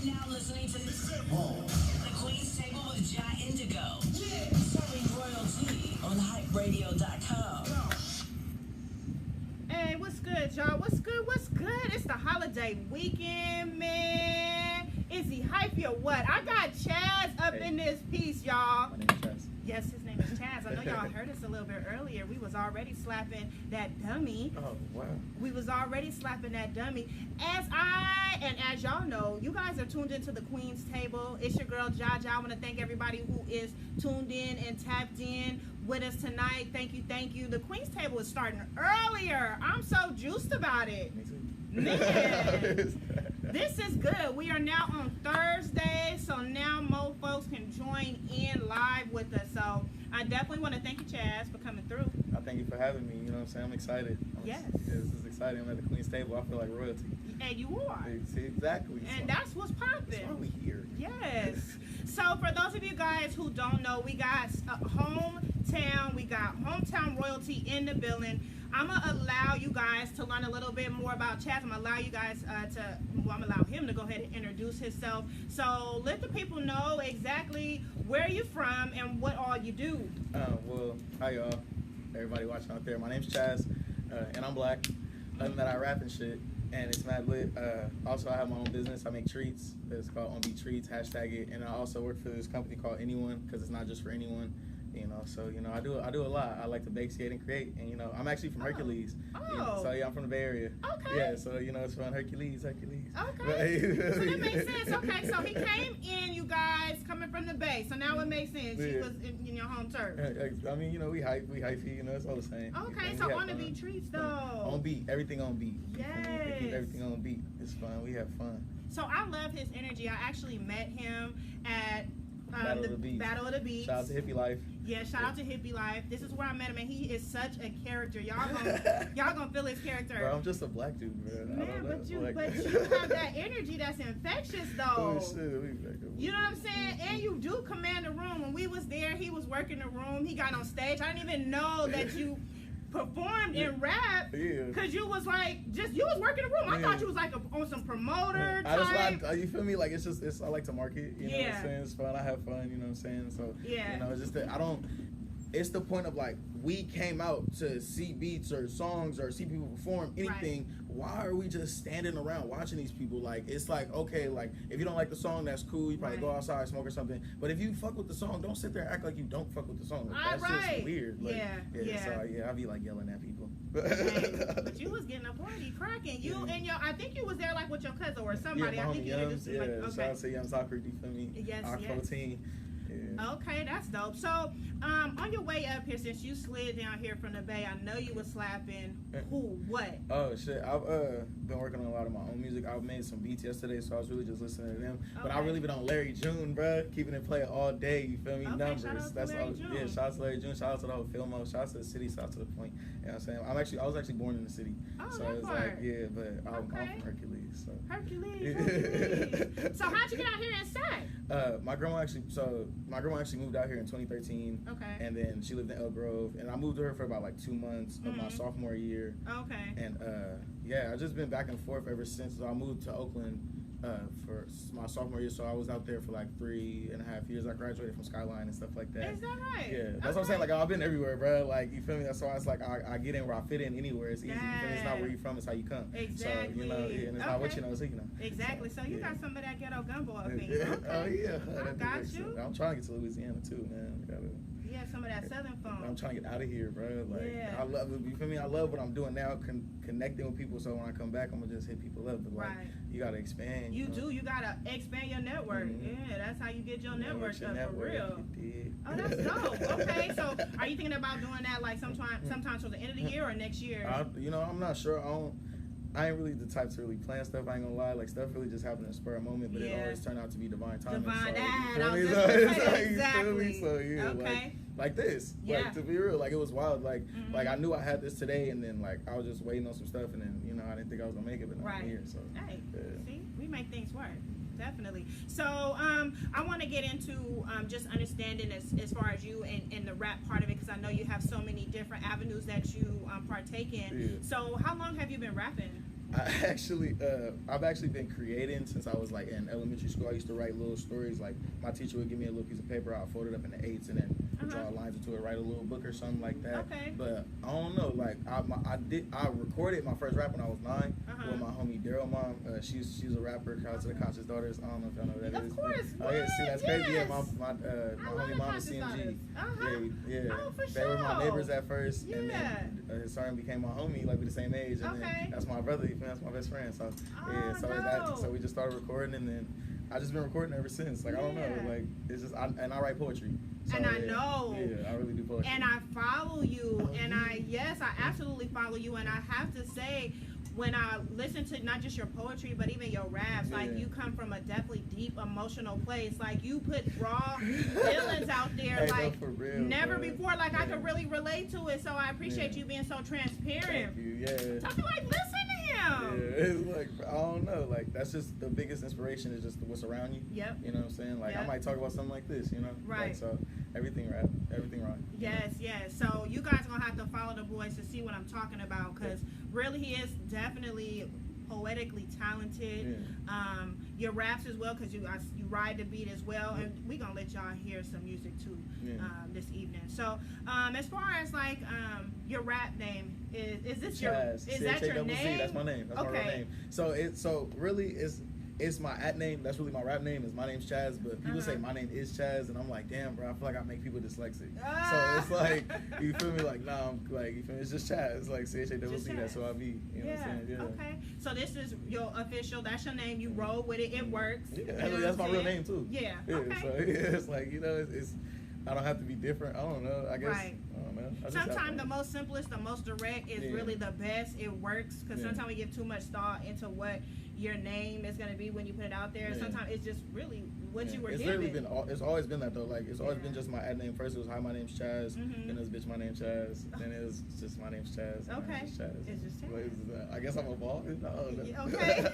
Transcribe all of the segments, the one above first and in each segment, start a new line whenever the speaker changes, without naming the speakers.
now listening to the Queen's Table with Jai Indigo. Yeah. Serving royalty on hyperadio.com.
Hey, what's good, y'all? What's good? What's good? It's the holiday weekend, man. Is he hypey or what? I got Chazz up in this piece, y'all.
My name is Chazz.
Yes, his name is Chazz. I know y'all heard us a little bit earlier. We was already slapping that dummy.
Oh, wow.
We was already slapping that dummy. As y'all know, you guys are tuned into the Queen's Table. It's your girl, Jai. I want to thank everybody who is tuned in and tapped in with us tonight. Thank you, thank you. The Queen's Table is starting earlier. I'm so juiced about it.
Me too.
Man, this is good. We are now on Thursday, so now more folks can join in live with us. So I definitely want to thank you, Chazz, for coming through.
I thank you for having me. You know what I'm saying? I'm excited.
Yes.
This is exciting. I'm at the Queen's Table. I feel like royalty.
And you are.
See, exactly.
And that's what's popping.
That's why we here.
Yes. So for those of you guys who don't know, we got hometown royalty in the building. I'm gonna allow you guys to learn a little bit more about Chazz. I'm gonna allow you guys I'm gonna allow him to go ahead and introduce himself. So let the people know exactly where you're from and what all you do.
Well, hi y'all, everybody watching out there. My name's Chazz, and I'm black. Other than that, I rap and shit, and it's mad lit. Also, I have my own business. I make treats. It's called On Beat Treats. Hashtag it. And I also work for this company called Anyone, because it's not just for anyone. You know, so you know, I do a lot. I like to bake, skate, and create. And you know, I'm actually from Hercules. You know, so yeah, I'm from the Bay Area.
Okay.
Yeah, so you know, it's from Hercules.
Okay. So that makes sense. Okay, so he came in, you guys, coming from the Bay. So now it makes sense. He was in your home turf.
I mean, you know, we hyphy. You know, it's all the same.
Okay, so on the beat treats though.
On beat, everything on beat.
Yes.
Keep everything on beat. It's fun. We have fun.
So I love his energy. I actually met him at
Battle of the Beats. Shout out to Hippie Life.
Yeah, shout out to Hippie Life. This is where I met him, and he is such a character. Y'all gonna feel his character.
Bro, I'm just a black dude, man.
Man, but you have that energy that's infectious, though.
Oh, shit.
You know what I'm saying? And you do command the room. When we was there, he was working the room. He got on stage. I didn't even know that you performed in rap, because you was like, you was working the room. I thought you was like on some promoter type.
You feel me? Like, I like to market, you know what I'm saying? It's fun, I have fun, you know what I'm saying? So, you know, it's just that it's the point of like, we came out to see beats or songs or see people perform anything. Right. Why are we just standing around watching these people? Like, it's like, okay, like, if you don't like the song, that's cool. You probably go outside, smoke or something. But if you fuck with the song, don't sit there and act like you don't fuck with the song. Like, that's just weird. Like, So, I be like yelling at people.
But you was getting a party cracking. You and I think you was there like with your cousin or somebody. I think you introduced me.
Shout out to Young Soccer, you feel me?
Yes,
yes. Team. Yeah.
Okay, that's dope. So, on your way up here, since you slid down here from the Bay, I know you was slapping what?
Oh shit, I've been working on a lot of my own music. I made some beats yesterday, so I was really just listening to them. Okay. But I really been on Larry June, bro, keeping it playing all day. You feel me?
Okay,
Numbers.
Shout out
That's
to Larry
all.
June.
Yeah, shout out to Larry June. Shout out to the whole Filmo. Shout out to the city. Shout out to the point. You know what I'm saying? I was actually born in the city.
Oh,
so
that
it's
part.
like, yeah, but I'm from Hercules. So.
Hercules. So how'd you get out here and sing?
My grandma actually moved out here in 2013.
Okay.
And then she lived in Elk Grove, and I moved to her for about like 2 months of my sophomore year.
Okay.
And I've just been back and forth ever since. So I moved to Oakland for my sophomore year, so I was out there for like 3.5 years. I graduated from Skyline and stuff like that.
Is that right?
Yeah, that's what I'm saying. Like, I've been everywhere, bro. Like, you feel me? That's why it's like I get in where I fit in anywhere. It's easy. You feel me? It's not where you from, it's how you come.
Exactly.
So, you know, and it's not what you know, it's who you know.
Exactly. So you got some of that ghetto gumbo up in you.
Okay. Oh, yeah.
I got you.
I'm trying to get to Louisiana, too, man.
Yeah, some of that southern funk.
I'm trying to get out of here, bro. Like, I love it. You feel me? I love what I'm doing now, connecting with people. So when I come back, I'm gonna just hit people up. But like, you gotta expand.
You do. You gotta expand your network. Yeah, that's how you get your network up for real. Oh, that's dope. Okay, so are you thinking about doing that like sometime towards the end of the year or next year?
I'm not sure. I ain't really the type to really plan stuff. I ain't gonna lie. Like, stuff really just happened in a spur of a moment, but it always turned out to be divine timing.
Exactly.
So yeah,
okay.
Like this. Like, to be real, like, it was wild. Like, like I knew I had this today, and then like I was just waiting on some stuff, and then I didn't think I was gonna make it, but now I'm here. So
hey, see, we make things work. Definitely. So I want to get into just understanding as far as you and the rap part of it, because I know you have so many different avenues that you partake in. So how long have you been rapping?
I've actually been creating since I was like in elementary school. I used to write little stories. Like my teacher would give me a little piece of paper, I'd fold it up into eights and then draw lines into it, write a little book or something like that.
Okay.
But I don't know. Like I recorded my first rap when I was 9 with my homie Daryl mom. She's a rapper. Shout out to the Conscious Daughters. I don't know if y'all know who that is.
Of course.
Oh yeah, see that's crazy. Yeah, my homie Mama
Conscious
CMG.
Daughters.
Yeah.
Oh, for
They were my
sure.
neighbors at first, and then his son became my homie. Like we the same age, and then that's my brother. That's my best friend. So so we just started recording, and then I just been recording ever since. Like I don't know, like it's just I write poetry. So,
and I know.
Yeah, I really do poetry.
And I follow you, and I absolutely follow you, and I have to say, when I listen to not just your poetry, but even your raps, like you come from a definitely deep emotional place. Like you put raw feelings out there, like
for real,
never before. Like I could really relate to it. So I appreciate you being so transparent.
Thank you. Yeah.
I feel like listen to him.
Yeah, it's like I don't know. Like that's just the biggest inspiration is just what's around you.
Yep.
You know what I'm saying? Like I might talk about something like this. You know.
Right.
Like, so everything right.
Yes. So you guys gonna have to follow the boys to see what I'm talking about, because really he is definitely poetically talented. Your raps as well, because you ride the beat as well, and we gonna let y'all hear some music too this evening. So as far as like your rap name, is this
Chazz.
is that your name?
That's my name. That's my real name. So really it's my at name. That's really my rap name. Is my name's Chazz, but people say my name is Chazz, and I'm like, damn, bro, I feel like I make people dyslexic. So it's like, you feel me? Like, nah, I'm like, you feel me? It's just Chazz, like CHAZZ. That's who I be. You know what I'm saying? Yeah.
Okay. So this is your official. That's your name. You roll with it. It works.
Yeah, that's my real name too.
Yeah.
Okay. So it's like, you know, it's I don't have to be different. I don't know. I guess.
Right.
I don't know.
Sometimes the most simplest, the most direct is really the best. It works because sometimes we give too much thought into what your name is going to be when you put it out there. Sometimes it's just really what you were given.
It's always been that though. Like it's always been just my ad name. First it was hi, my name's Chazz. Then it was bitch, my name's Chazz. Then it was just my name's Chazz.
Okay.
It's just
Chazz.
I guess I'm evolving. No.
Okay.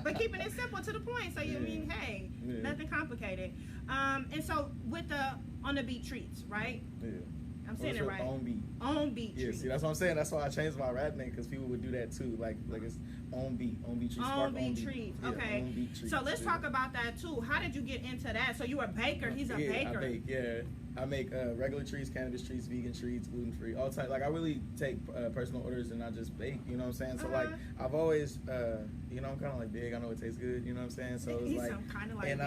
But keeping it simple to the point. So you mean, hey, nothing complicated. And so with the on the beat treats, right?
Yeah.
I'm saying it right.
On beat.
On beat.
Yeah, see, that's what I'm saying. That's why I changed my rap name, because people would do that too. Like it's on beat treats.
On beat treats. Okay.
On beat treats.
So let's talk about that too. How did you get into that? So you were a baker. He's a baker.
I bake. Yeah. I make regular treats, cannabis treats, vegan treats, gluten free, all type. Like I really take personal orders and I just bake. You know what I'm saying? So like I've always, you know, I'm kind of like big. I know it tastes good. You know what I'm saying? So it's like,
kind of like,
and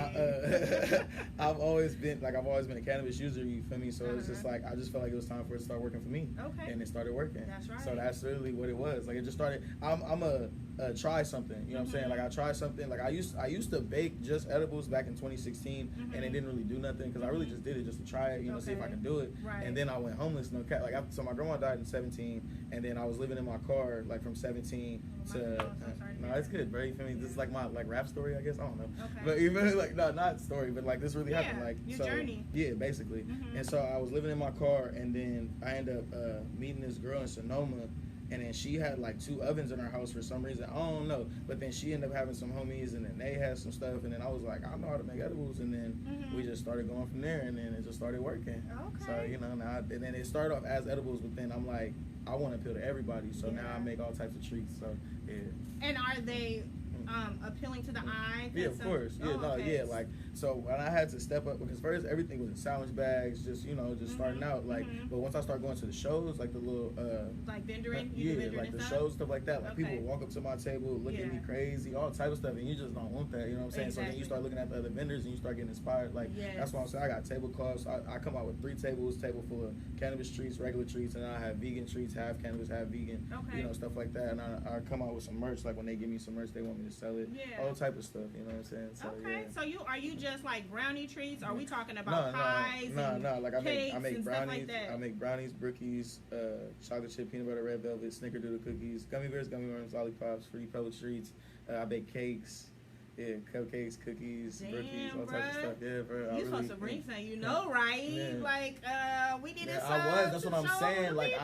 I've always been a cannabis user. You feel me? So it's just like I just felt like it was time for it to start working for me.
Okay.
And it started working.
That's right.
So that's really what it was. Like it just started. I'm a try something. You know what I'm saying? Like I try something. Like I used to bake just edibles back in 2016, and it didn't really do nothing because I really just did it just to try it. You know, see if I can do it.
Right.
And then I went homeless. No cat. Like so my grandma died in 17, and then I was living in my car like from 17 to. No, it's good, bro. You feel me? This is like my rap story, I guess. I don't know.
Okay.
But even like no, not story, but like this really happened. Like
your journey.
Yeah, basically. And so I was living in my car, and then I ended up meeting this girl in Sonoma. And then she had like 2 ovens in her house for some reason. I don't know. But then she ended up having some homies, and then they had some stuff. And then I was like, I know how to make edibles. And then we just started going from there, and then it just started working.
Okay.
So, you know, and then it started off as edibles, but then I'm like, I want to appeal to everybody. So now I make all types of treats. So, yeah.
And are they appealing to the eye?
Yeah, of course. Yeah, like, so when I had to step up, because first everything was in sandwich bags, just, you know, just starting out, like, but once I started going to the shows, like the little,
like vendoring?
Like the shows, stuff like that, like people would walk up to my table, look at me crazy, all type of stuff, and you just don't want that, you know what I'm saying? So then you start looking at the other vendors, and you start getting inspired, like, that's what I'm saying. I got tablecloths. I come out with 3 tables, table full of cannabis treats, regular treats, and I have vegan treats, half cannabis, half vegan, you know, stuff like that, and I come out with some merch, like when they give me some merch, they want me to sell it, all type of stuff, you know what I'm saying? So, so are you just like brownie treats? Are we talking about pies? No. Like I make brownies.
Like
I make brownies, brookies, chocolate chip, peanut butter, red velvet, snickerdoodle cookies, gummy bears, gummy worms, lollipops, fruity pebble treats. I bake cakes. Yeah, cupcakes, cookies, brookies, all types of stuff. Yeah, bro.
You supposed to bring something, you know, right? Yeah. Like, we needed some.
That's what I'm saying. Like,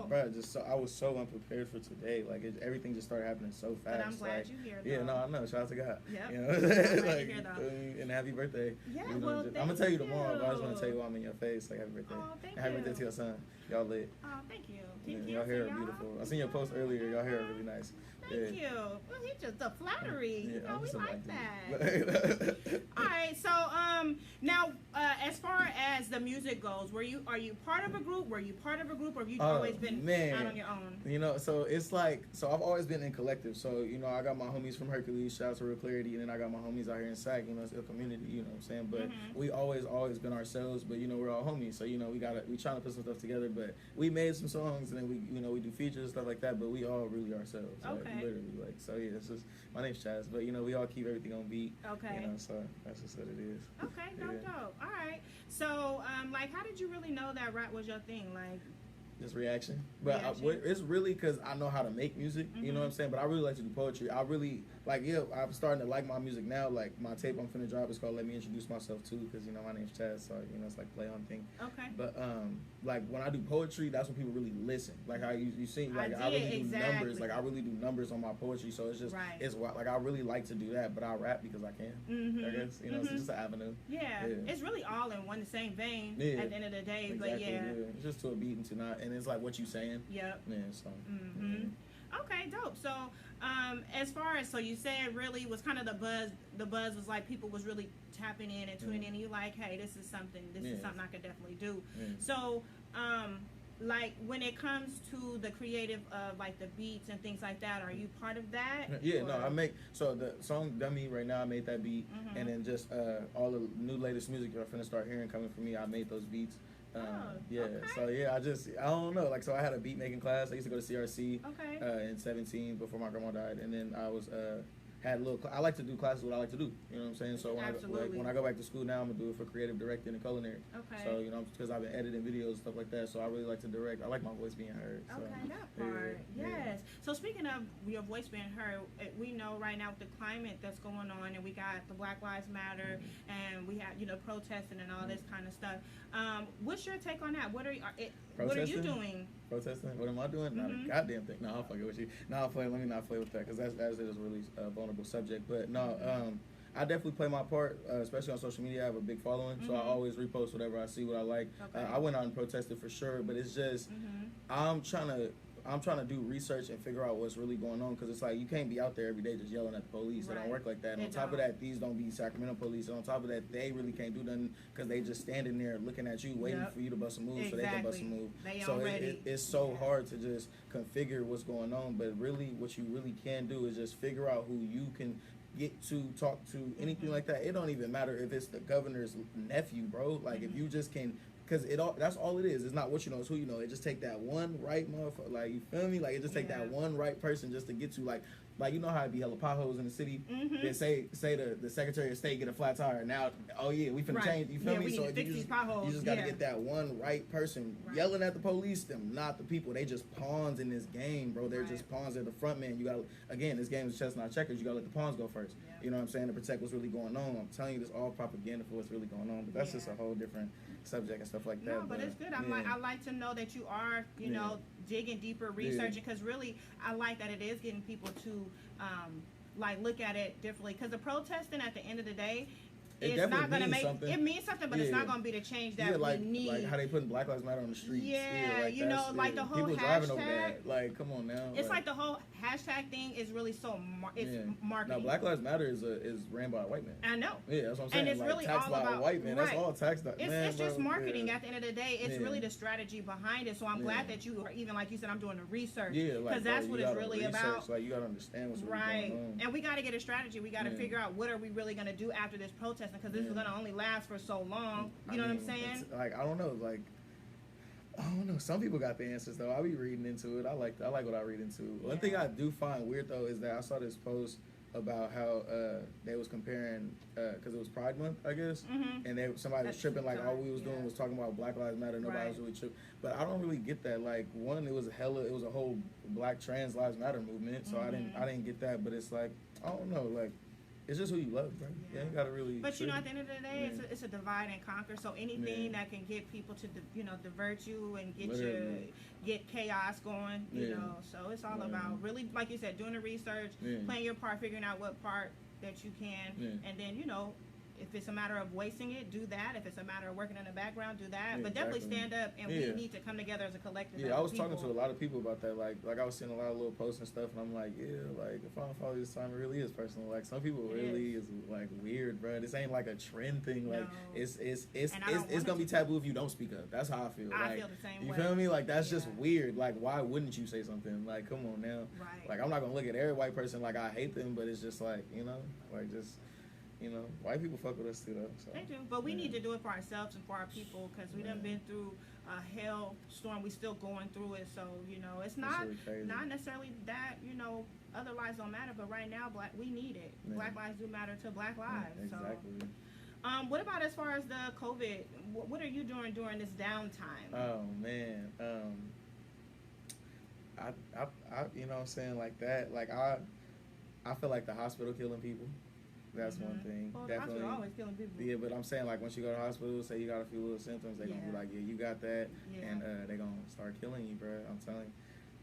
bro, I was so unprepared for today. Like, everything just started happening so fast.
But I'm glad you're here, though.
Yeah, no, I know. Shout out to God.
Yep.
You know,
I'm glad you're here, though.
And happy birthday.
Yeah,
you know,
well,
I'm gonna tell you tomorrow, but I just want to tell you while I'm in your face. Like, happy birthday.
Oh, thank you.
Happy birthday to your son. Y'all lit.
Oh, thank you.
Y'all hair are beautiful. I seen your post earlier. Y'all hair are really nice.
Thank you. Well, he just the flattery. You know, we like that. All right. So, now, as far as the music goes, are you part of a group? Were you part of a group, or have you always been out on your own?
You know, so it's like, I've always been in collective. So, you know, I got my homies from Hercules, shout out to Real Clarity, and then I got my homies out here in SAC. You know, it's a community. You know what I'm saying? But we always been ourselves. But you know, we're all homies. So you know, we trying to put some stuff together. But we made some songs, and then we do features and stuff like that. But we all really ourselves. Like, literally, like, so yeah. It's just, my name's Chazz, but you know, we all keep everything on beat. Okay. You know, so that's just what it is.
Okay, dope. All right. So, like, how did you really know that rap was your thing? Like,
just reaction. But it's really because I know how to make music. You know what I'm saying? But I really like to do poetry. I really I'm starting to like my music now. Like, my tape I'm finna drop is called "Let Me Introduce Myself Too," because you know my name's Chazz, so you know it's like play on thing.
Okay.
But like when I do poetry, that's when people really listen. Like how you see, like I really do numbers. Like I really do numbers on my poetry. So it's just it's like I really like to do that. But I rap because I can. I guess you know it's just an avenue.
Yeah. It's really all in the same vein at the end of the day. Exactly, but
it's just to a beat and to not, and it's like what you saying.
Yep.
Yeah. So.
Okay, dope. So, as far as, so you said really was kind of the buzz was like people was really tapping in and tuning in, and you like, hey, this is something I could definitely do. So, like when it comes to the creative of like the beats and things like that, are you part of that?
I make, so the song Dummy right now, I made that beat, and then just all the new latest music you're finna start hearing coming from me, I made those beats. So I don't know, like, so I had a beat making class. I used to go to CRC in 17 before my grandma died, and then I was I like to do classes what I like to do, you know what I'm saying? So when I go back to school now, I'm gonna do it for creative directing and culinary. So you know, because I've been editing videos and stuff like that, so I really like to direct. I like my voice being heard. So,
that part. Yes. So speaking of your voice being heard, we know right now with the climate that's going on, and we got the Black Lives Matter, and we have, you know, protesting and all this kind of stuff. What's your take on that? What are you doing?
Protesting? What am I doing? Not a goddamn thing. No, I'll fucking with you. No, let me not play with that, because that is a really vulnerable subject. But no, I definitely play my part, especially on social media. I have a big following, so I always repost whatever I see, what I like. I went out and protested for sure, but it's just I'm trying to do research and figure out what's really going on, because it's like you can't be out there every day just yelling at the police. It don't work like that. And on top of that, these don't be Sacramento police. And on top of that, they really can't do nothing because they just standing there looking at you, waiting for you to bust a move so they can bust a move. So it's so hard to just configure what's going on. But really, what you really can do is just figure out who you can get to, talk to, anything like that. It don't even matter if it's the governor's nephew, bro. Like if you just can. Because that's all it is. It's not what you know, it's who you know. It just take that one right motherfucker, like, you feel me? Like, it just take that one right person just to get to, like, you know how it be hella potholes in the city? They say the Secretary of State get a flat tire. Now, oh yeah, we finna change, you feel me?
So
you just gotta get that one right person yelling at the police, them not the people. They just pawns in this game, bro. They're just pawns. They're the front man. You gotta, again, this game is chess, not checkers. You gotta let the pawns go first. You know what I'm saying? To protect what's really going on. I'm telling you, this all propaganda for what's really going on. But that's just a whole different subject and stuff like that.
No, but it's good. I like to know that you are, you know, digging deeper, researching, because really, I like that it is getting people to, like, look at it differently. Because the protesting, at the end of the day, it's not going to make something. It means something, but it's not going to be the change that we need.
Like how they putting Black Lives Matter on the streets.
Like you know, like the whole
people
hashtag.
Driving over that. Like, come on now.
It's like the whole hashtag thing is really so marketing.
No, Black Lives Matter is ran by a white man.
I know.
Yeah, that's what I'm saying.
And it's
like,
really
taxed
all
by
about
a white man. That's all taxed.
It's just marketing. At the end of the day, it's really the strategy behind it. So I'm glad that you are, even like you said, I'm doing the research. Because that's what it's really about.
Like, you gotta understand what's really going on.
And we gotta get a strategy. We gotta figure out what are we really gonna do after this protesting, because this is gonna only last for so long. You know what I'm saying?
Like, I don't know. Like, I don't know. Some people got the answers though. I be reading into it. I like what I read into. One thing I do find weird though is that I saw this post about how they was comparing, because it was Pride Month, I guess, and somebody was tripping like all we was doing was talking about Black Lives Matter. Nobody was really tripping. But I don't really get that. Like, one, it was a whole Black Trans Lives Matter movement, so I didn't get that. But it's like, I don't know, like, it's just who you love, bro. Yeah, you gotta really.
But you know, at the end of the day, it's a divide and conquer. So anything that can get people to, divert you and get chaos going, you know. So it's all about really, like you said, doing the research, playing your part, figuring out what part that you can, and then If it's a matter of wasting it, do that. If it's a matter of working in the background, do that.
Yeah,
but definitely stand up, and we need to come together as a collective.
Yeah, I was talking to a lot of people about that. Like I was seeing a lot of little posts and stuff, and I'm like, yeah, like if I don't follow this time, it really is personal. Like some people really is like weird, bro. This ain't like a trend thing. Like it's gonna be taboo if you don't speak up. That's how I feel.
I feel the same way.
You feel me? Like that's just weird. Like why wouldn't you say something? Like come on now.
Right.
Like I'm not gonna look at every white person like I hate them, but it's just like like just. White people fuck with us too, though. So.
They do, but we need to do it for ourselves and for our people because we done been through a hailstorm. We still going through it, so it's not
really
not necessarily that other lives don't matter, but right now, we need it. Yeah. Black lives do matter to Black lives.
Yeah, exactly.
So, what about as far as the COVID? What are you doing during this downtime?
Oh man, I you know what I'm saying, like that. Like I feel like the hospital killing people. That's one thing.
Well,
definitely.
The hospital always killing people.
Yeah, but I'm saying like once you go to the hospital, say you got a few little symptoms, they're gonna be like, yeah, you got that, and they're gonna start killing you, bro. I'm telling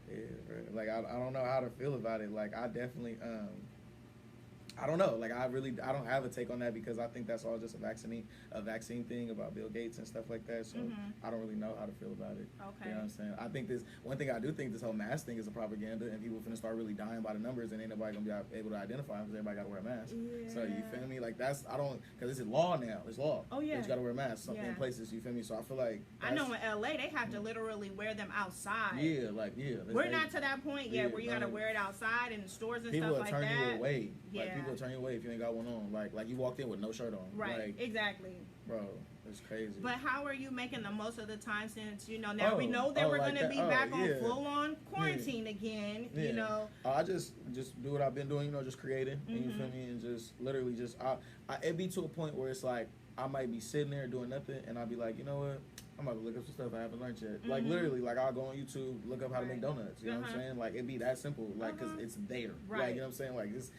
you. Yeah, bro. Like I don't know how to feel about it. Like I definitely I don't know. Like I don't have a take on that because I think that's all just a vaccine thing about Bill Gates and stuff like that. So I don't really know how to feel about it.
Okay.
You know what I'm saying? I think one thing I do think this whole mask thing is a propaganda, and people are finna start really dying by the numbers, and ain't nobody gonna be able to identify them because everybody gotta wear a mask.
Yeah.
So you feel me? Like because it's law now. It's law.
Oh yeah.
You gotta wear a mask in places. You feel me? So I feel like
I know in LA they have to literally wear them outside.
Yeah, we're
not to that point yet where you gotta wear it outside in stores and stuff like that.
People will turn you away.
Yeah.
Like people will turn you away if you ain't got one on. Like you walked in with no shirt on.
Right.
Like,
exactly.
Bro, it's crazy.
But how are you making the most of the time since now we know that we're gonna be back on full on quarantine again?
Yeah. I just do what I've been doing. Just creating. You feel me? And just literally just it be to a point where it's like I might be sitting there doing nothing, and I'll be like, you know what? I'm about to look up some stuff I haven't learned yet. Like literally, like I'll go on YouTube, look up how to make donuts. You know what I'm saying? Like it'd be that simple. Like because it's there.
Right.
Like you know what I'm saying? Like it's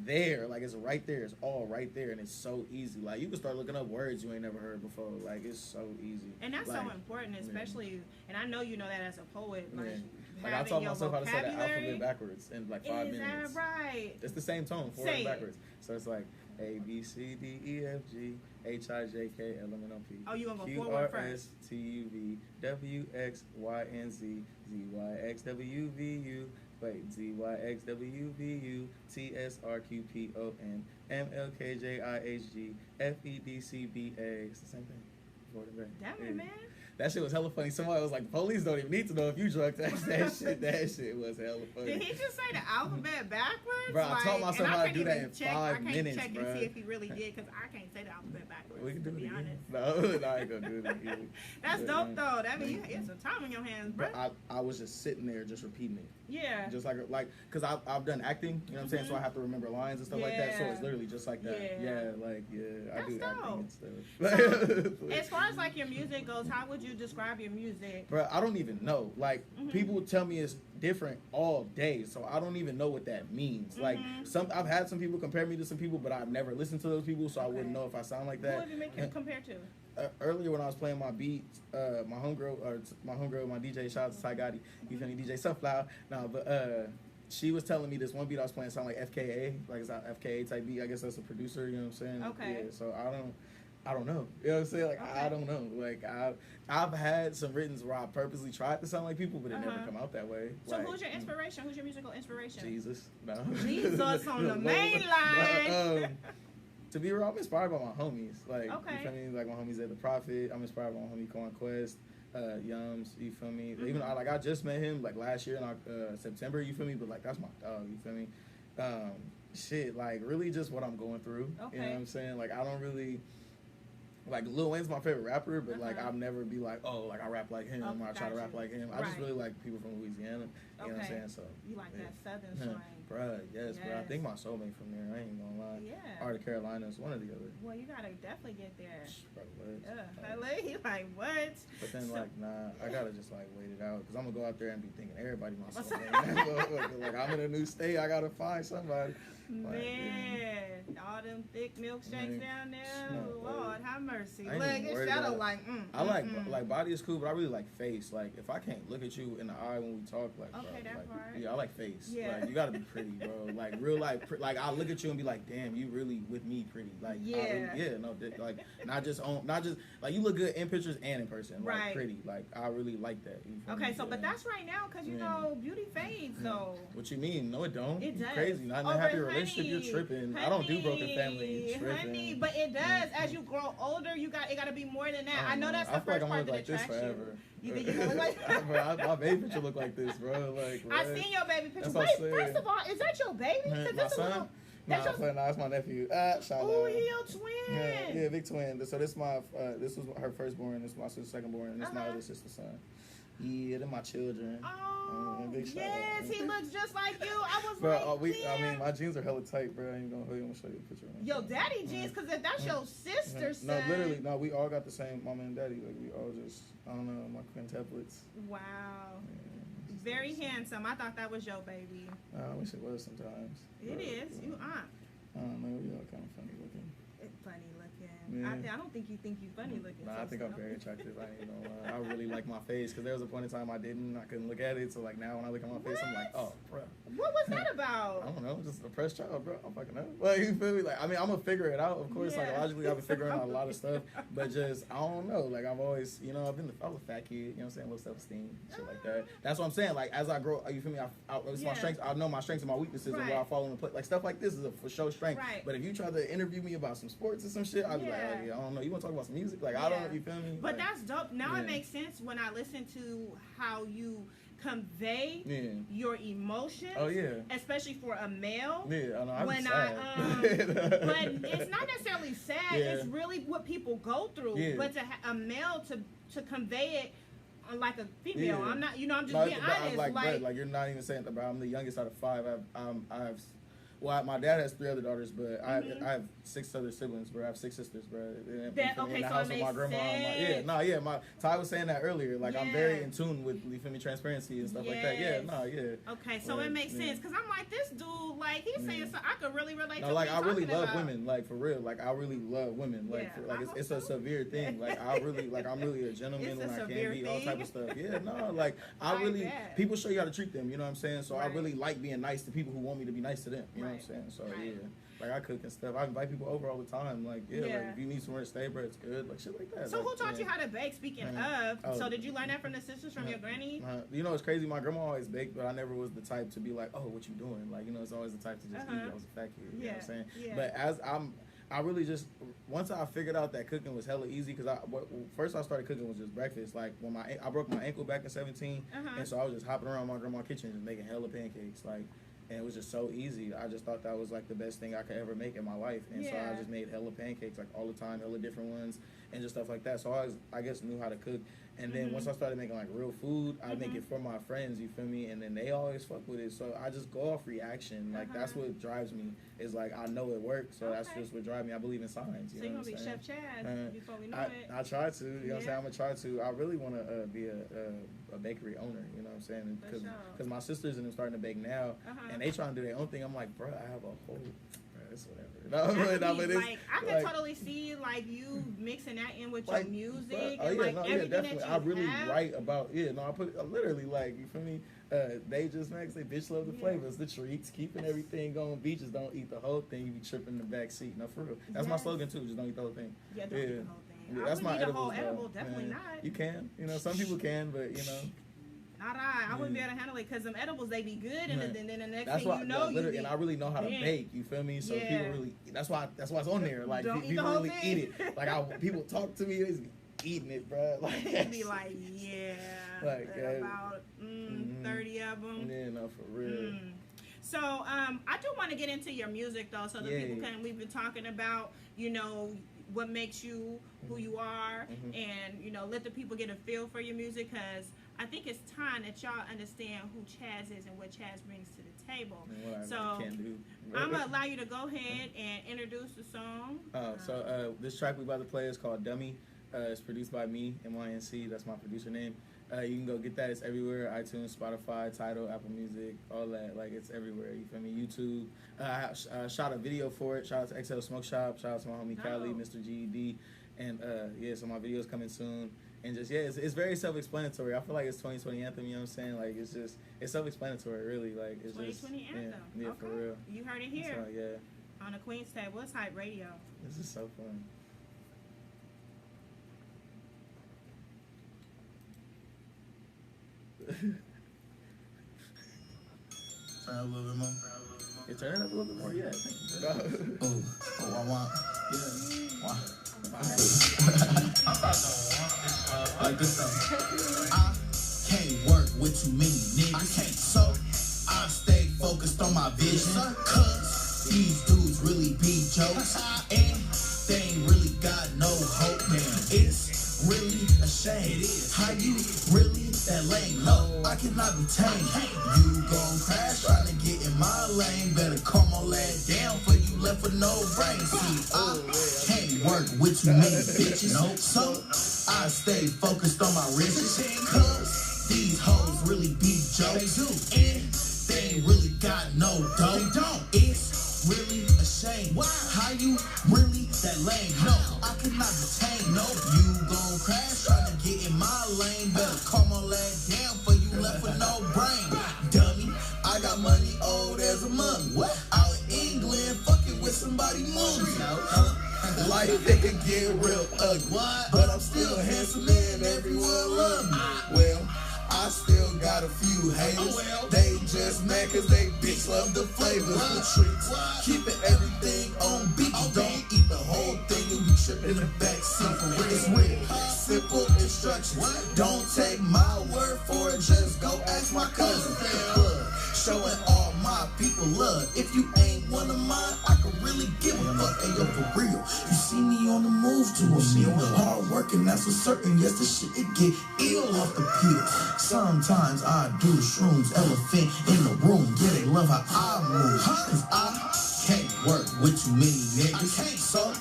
there, like it's right there. It's all right there, and it's so easy. Like you can start looking up words you ain't never heard before. Like it's so easy,
and that's so important, especially. And I know you know that as a poet.
Like I taught myself how to say the alphabet backwards in like 5 minutes.
Is that right?
It's the same tone, forward and backwards. So it's like A B C D E F G H I J K L M N O P.
Oh, you gonna go
Q
forward
R
first?
S T U V W X Y N Z Z Y X W V U. Wait, Z Y X W V U T S R Q P O N M L K J I H G F E D C B A. It's the same thing. Forward and back.
Damn it, man.
That shit was hella funny. Somebody was like, the police don't even need to know if you drunk. That shit was hella funny.
Did he just say the alphabet backwards?
Bro, I taught myself how to do that in 5 minutes,
I can't check
bro.
and see if he really did, because I can't say the alphabet backwards,
we can do
to be honest.
No, I ain't gonna do that either.
That's dope, though. That means you had some time on your hands, bro.
But I was just sitting there just repeating it.
Yeah.
Just like, because I've done acting, you know what I'm saying? So I have to remember lines and stuff like that. So it's literally just like that. I do acting and stuff.
As far as like your music goes, how would you describe your music?
Bro, I don't even know. Like, people tell me it's different all day, so I don't even know what that means. Like, I've had some people compare me to some people, but I've never listened to those people, so I wouldn't know if I sound like that.
Who would you make you compare to?
Earlier when I was playing my beats, my homegirl, my DJ, shout out to Ty Gotti, you feel me, DJ Sunflower. She was telling me this one beat I was playing sound like FKA, like it's not FKA type beat. I guess that's a producer, you know what I'm saying?
Okay.
Yeah, so I don't know. You know what I'm saying? Like I don't know. Like I've had some writtens where I purposely tried to sound like people, but it never come out that way.
So who's your inspiration? Who's your musical inspiration?
Jesus. No.
Jesus on the main line.
To be real, I'm inspired by my homies. Like,
okay.
You feel me? Like, my homies at The Prophet. I'm inspired by my homie Conquest, Yums, you feel me? Even though, I just met him, like, last year in September, you feel me? But, like, that's my dog, you feel me? Shit, like, really just what I'm going through.
Okay.
You know what I'm saying? Like, I don't really... Like, Lil Wayne's my favorite rapper, but, like, I'll never be like, oh, like, I rap like him, or I try to rap like him. I just really like people from Louisiana, you know what I'm saying? So
you like that southern slang.
Bruh, yes, bro. I think my soulmate from there, I ain't gonna lie.
Yeah.
Or the Carolinas, one or the other.
Well, you gotta definitely get there.
Bro, what?
LA, he like, what?
But then, like, nah, I gotta just, like, wait it out, because I'm gonna go out there and be thinking everybody my soulmate. Like, I'm in a new state, I gotta find somebody.
Man, all them thick milkshakes down there. Lord, have mercy.
Look,
it's shadow like.
I like body is cool, but I really like face. Like if I can't look at you in the eye when we talk, like
okay,
bro,
that part.
Yeah, I like face.
Yeah.
Like you gotta be pretty, bro. Like real life. Like I look at you and be like, damn, you really with me pretty. Like like not just like you look good in pictures and in person. Like
right.
Pretty. Like I really like that.
Okay, so but that's right now because you know beauty fades though.
What you mean? No, it don't.
It does.
Crazy. Not in a happy relationship. You're tripping. I don't do broken family. You're tripping.
Honey, but it does. As you grow older, it got to be more than that. I know that's the first part that attracts you. You think you look like
that? My baby picture look like this, bro. Like
I seen your baby picture. Wait, first of all, is that your baby?
My son? That's my nephew.
Oh, he your twin.
Yeah, big twin. So this was her firstborn. This is my sister's secondborn, and this is my other sister's son. Yeah, they're my children.
Oh, yes, he looks just like you. I was like,
my jeans are hella tight, bro. I ain't gonna show you a picture.
Yo, daddy jeans, because if that's your sister's son.
No, literally, no, we all got the same mama and daddy. Like, we all just, I don't know, my quintuplets.
Wow. Very handsome. I thought that was your baby.
I wish it was sometimes.
It is. You aren't.
I don't know, we all kind of funny looking.
Funny looking.
Yeah.
I don't think you funny looking.
Nah, I think I'm very attractive. I ain't gonna lie. I really like my face because there was a point in time I couldn't look at it. So like now when I look at my face, I'm like, oh, bro.
What was that about?
I don't know, just a depressed child, bro. I'm fucking up. Like you feel me? Like I mean, I'm gonna figure it out. Of course, psychologically, I've been figuring out a lot of stuff, but just I don't know. Like I've always, I was a fat kid. You know what I'm saying? Low self-esteem, shit like that. That's what I'm saying. Like as I grow, you feel me? It's my strengths. I know my strengths and my weaknesses and where I fall into place. Like stuff like this is a for show strength.
Right.
But if you try to interview me about some sports or some shit, I'd be like, oh, yeah, I don't know. You want to talk about some music? Like I don't. You feel me?
But
like,
that's dope. Now it makes sense when I listen to how you convey your emotions.
Oh yeah.
Especially for a male.
Yeah, I know. I'm
when
sad.
but it's not necessarily sad. It's really what people go through.
Yeah.
But a male to convey it like a female. I'm not. I'm just being honest.
Like you're not even saying that, bro. I'm the youngest out of 5. My dad has 3 other daughters, but I have 6 other siblings, bro. I have 6 sisters, bro. In the house with my grandma. Ty was saying that earlier. Like I'm very in tune with, you feel me, transparency and stuff like that.
Okay, so it makes sense because I'm like this dude. Like he's saying, so I could really relate. To
like
what
I really love
about.
women. Like for real. Like I really love women. Like it's a severe thing. Like I'm really a gentleman when I can be. All type of stuff. Yeah, no. Like I really people show you how to treat them. You know what I'm saying? So I really like being nice to people who want me to be nice to them. You know what I'm saying? So like I cook and stuff. I invite people over all the time. Like like if you need somewhere to stay, bro, it's good. Like shit like that.
So
like,
who taught you how to bake? Speaking of, so did you learn that from the sisters, from your granny?
It's crazy. My grandma always baked, but I never was the type to be like, oh, what you doing? Like it's always the type to just eat. I was a fat kid. You know what I'm saying? Yeah. But as I really just once I figured out that cooking was hella easy because first I started cooking was just breakfast. Like when I broke my ankle back in 17, and so I was just hopping around my grandma's kitchen just making hella pancakes. Like. And it was just so easy. I just thought that was like the best thing I could ever make in my life. And so I just made hella pancakes like all the time, hella different ones and just stuff like that. So I guess knew how to cook. And then once I started making like real food, I make it for my friends, you feel me? And then they always fuck with it. So I just go off reaction. Like that's what drives me. Is like I know it works, so that's just what drives me. I believe in signs. You know
you're gonna be Chef Chazz before we know it.
I try to. You know what I'm saying? I'm gonna try to. I really want to be a bakery owner. You know what I'm saying? Because my sisters and them starting to bake now, and they trying to do their own thing. I'm like, bro, I have a whole. It's whatever.
I can totally see like you mixing that in with your music and everything
definitely.
that you
I really write about I put literally like you feel me. They just max. They bitch love the flavors, the treats, keeping everything going. Beaches don't eat the whole thing. You be tripping in the back seat. No, for real. That's my slogan too. Just don't eat the whole thing.
Yeah, don't eat the whole thing.
Yeah, that's my edibles.
Edible, definitely not.
You can. Some people can, but
Not I wouldn't be able to handle it because them edibles they be good and then the next thing you know
and I really know how to bake. You feel me? So people really that's why it's on there. Like people really eat it. Like people talk to me, they be eating it, bro. Like
they be like about 30 of them.
Yeah, no, for real.
So I do want to get into your music though, so that people can. We've been talking about what makes you who you are, and let the people get a feel for your music because. I think it's time that y'all understand who Chazz is and what Chazz brings to the table. So I'm gonna allow you to go ahead and introduce the song.
This track we about to play is called Dummy. It's produced by me, MYNC. That's my producer name. You can go get that. It's everywhere. iTunes, Spotify, Tidal, Apple Music, all that. Like, it's everywhere. You feel me? YouTube. I shot a video for it. Shout out to XL Smoke Shop. Shout out to my homie Cali, Mr. GED. And, so my video's coming soon. And just, it's very self-explanatory. I feel like it's 2020 anthem, you know what I'm saying? Like, it's self-explanatory, really. Like, it's
2020 anthem.
Yeah, okay. For real.
You heard it here.
So, yeah.
On the Queen's Table. It's Hype Radio.
This is so fun.
Turn up a little bit more.
You turn it up a little bit more, yeah. Thank you.
Oh, I want, like this stuff. I can't work with too many niggas. I can't, so I stay focused on my vision. Cause these dudes really be jokes. And they ain't really got no hope, man. It's really a shame. How you really that lame? No, I cannot be tamed. You gon' crash trying to get in my lane. Better calm all that down for you left with no brain. See, I can't work with too many bitches. Nope. So I stay focused on my riches. Cause these hoes really be jokes. And they ain't really got no dough. It's really a shame. How you really that lame? No, I cannot be tamed. No, you gon' crash trying to get in my lane. Better calm all that down for you left with no brain. Dummy, I got money old as a mummy. Out in England, fucking with somebody movie. Life, it can get real ugly. But I'm still handsome and everyone love me. Well, I still got a few haters. They just mad cause they bitch love the flavors, the treats. Keeping everything on beat. Don't eat the whole thing, you be tripping in the back seat for real. It's real. Simple instructions. Don't take my word for it, just go ask my cousin. Showing all my people love. If you ain't one of mine, I can really give a fuck. Hey, yo, for real. You see me on the move to a meal. Hard working, that's for certain. Yes, the shit, it get ill off the peel. Sometimes I do shrooms, elephant in the room. Yeah, they love how I move. Cause I can't work with too many niggas. So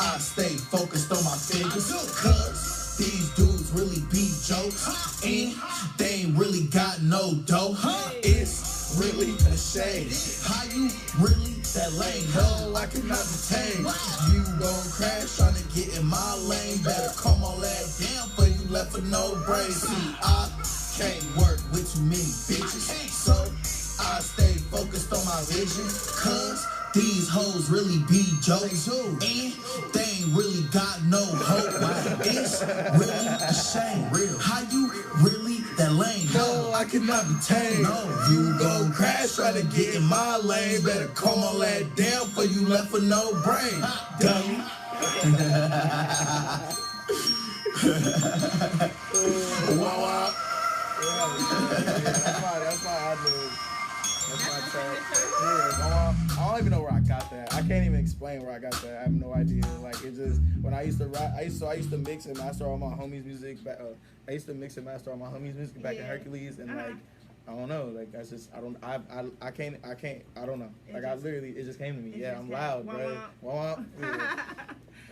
I stay focused on my figures. Cause these dudes really be jokes. And they ain't really got no dough. It's really a shame. How you really that lame? No, I cannot be tamed. You gon' crash trying to get in my lane. Better calm all that down for you left with no brain. See, I can't work with too many bitches. So I stay focused on my vision. Cause these hoes really be jokes. And they ain't really got no hope. It's really a shame. How you really that lame? No, I cannot be tamed. No, you gon' crash trying to get in my lane. Better calm all that down for you left with no brain. Dummy. Wow.
That's my idea. That's my track. Yeah, I don't even know where I got that. I can't even explain where I got that. I have no idea. Like, it just, when I used to rap, I used to mix and master all my homies' music. I used to mix and master all my homies' music back in Hercules, and like, I don't know. Like, that's just, I don't know. Like, it just came to me. Yeah, I'm loud, bro. Yeah.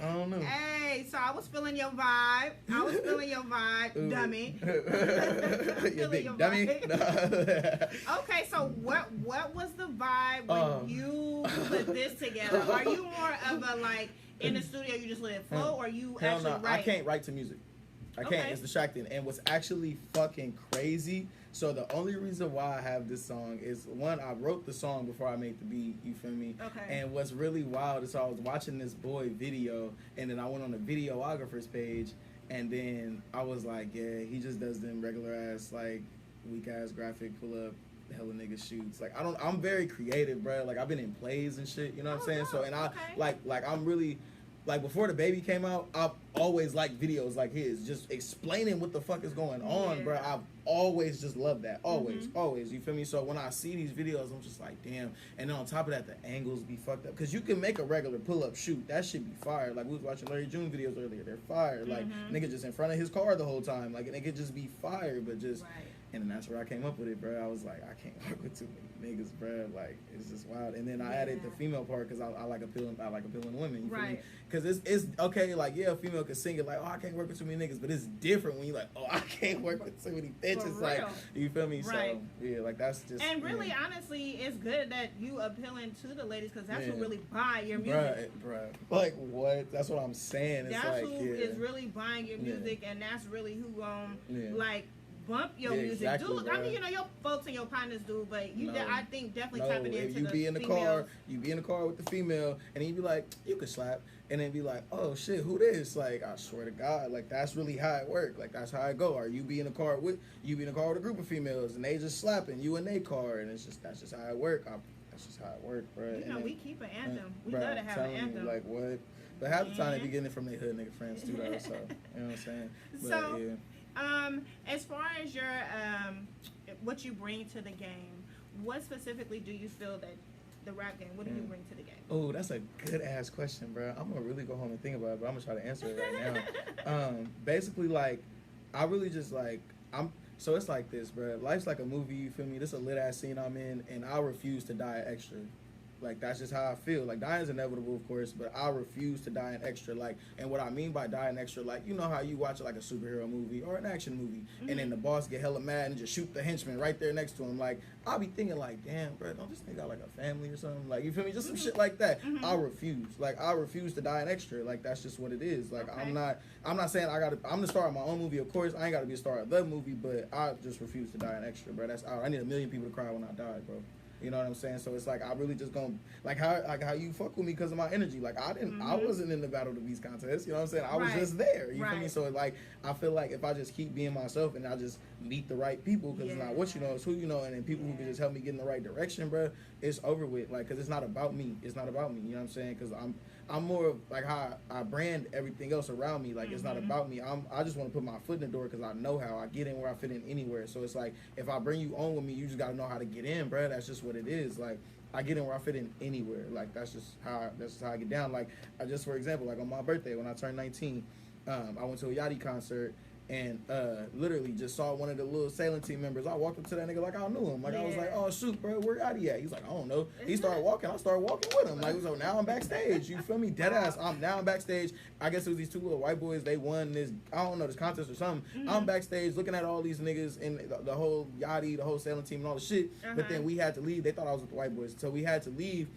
I don't know.
Hey, so I was feeling your vibe. Dummy.
You big dummy.
Okay, so what was the vibe when you put this together? Are you more of a, like, in the studio you just let it flow, or you actually write?
I can't write to music. I can't. It's distracting. And what's actually fucking crazy, so the only reason why I have this song is, one, I wrote the song before I made the beat, you feel me?
Okay.
And what's really wild is I was watching this boy video, and then I went on the videographer's page, and then I was like, yeah, he just does them regular ass, like, weak ass graphic pull up, hella nigga shoots. Like, I'm very creative, bro. Like, I've been in plays and shit, you know what I'm saying? So, and I'm really, like, before the baby came out, I've always liked videos like his, just explaining what the fuck is going on, bro. I've always just loved that. Always, you feel me? So when I see these videos, I'm just like, damn. And then on top of that, the angles be fucked up. Because you can make a regular pull-up shoot. That shit be fire. Like, we was watching Larry June videos earlier. They're fire. Like, nigga just in front of his car the whole time. Like, and it could just be fire, but just... Right. And then that's where I came up with it, bro. I was like, I can't work with too many niggas, bro. Like, it's just wild. And then I added the female part because I like appealing women. You feel me? Because it's okay, like, yeah, a female can sing it like, oh, I can't work with too many niggas. But it's different when you like, oh, I can't work with too many bitches. Like, you feel me? Right. So, yeah, like, that's just. And
really, honestly, it's good that you appealing to the ladies because that's who really buy your music.
Bruh. Like, what? That's what I'm saying. It's
that's
like,
who is really buying your music, and that's really who, like, bump your music.
Exactly,
I mean, you know, your folks and your partners do, but you I think definitely tapping into
you be in the car, you be in the car with the female, and then you be like, you could slap, and then be like, oh shit, who this? Like, I swear to God, like, that's really how it work. Like, that's how it go. Or you be in the car with a group of females, and they just slapping you in their car, and that's just how it work. That's just how it work, bro.
You know, we keep an anthem. We gotta have an anthem.
Like, what? But half the time they be getting it from their hood nigga friends too, though. So you know what I'm saying? But,
so. As far as your what you bring to the game, what specifically do you feel that the rap game? What do you bring to the game?
Oh, that's a good ass question, bro. I'm gonna really go home and think about it, but I'm gonna try to answer it right now. Basically, like, I really just like So it's like this, bro. Life's like a movie. You feel me? This is a lit ass scene I'm in, and I refuse to die extra. Like, that's just how I feel. Like, dying is inevitable, of course, but I refuse to die an extra. Like, and what I mean by dying extra, like, you know how you watch like a superhero movie or an action movie, and then the boss get hella mad and just shoot the henchman right there next to him. Like, I'll be thinking like, damn, bro, don't this nigga got like a family or something? Like, you feel me? Just some shit like that. I refuse. Like, I refuse to die an extra. Like, that's just what it is. Like, I'm not saying I'm the star of my own movie, of course. I ain't gotta be a star of the movie, but I just refuse to die an extra, bro. That's I need 1 million people to cry when I die, bro. You know what I'm saying? So it's like, I really just gonna, like how you fuck with me because of my energy. Like, I wasn't in the Battle of the Beast contest. You know what I'm saying? I was just there. You feel me? So like, I feel like if I just keep being myself and I just meet the right people, because it's not what you know, it's who you know, and then people who can just help me get in the right direction, bro, it's over with. Like, because it's not about me. It's not about me. You know what I'm saying? Because I'm more of like how I brand everything else around me. Like, it's not about me. I just want to put my foot in the door because I know how I get in where I fit in anywhere. So it's like, if I bring you on with me, you just got to know how to get in, bro. That's just what it is. Like, I get in where I fit in anywhere. Like, that's just how I get down. Like, for example, like on my birthday when I turned 19, I went to a Yachty concert. And literally just saw one of the little sailing team members. I walked up to that nigga like I knew him. Like, I was like, oh shoot, bro, where Yachty at? He's like, I don't know. He started walking. I started walking with him. Like, so now I'm backstage. You feel me? Deadass. I'm backstage. I guess it was these two little white boys. They won this, I don't know, this contest or something. I'm backstage looking at all these niggas and the whole Yachty, the whole sailing team and all the shit. But then we had to leave. They thought I was with the white boys. So we had to leave.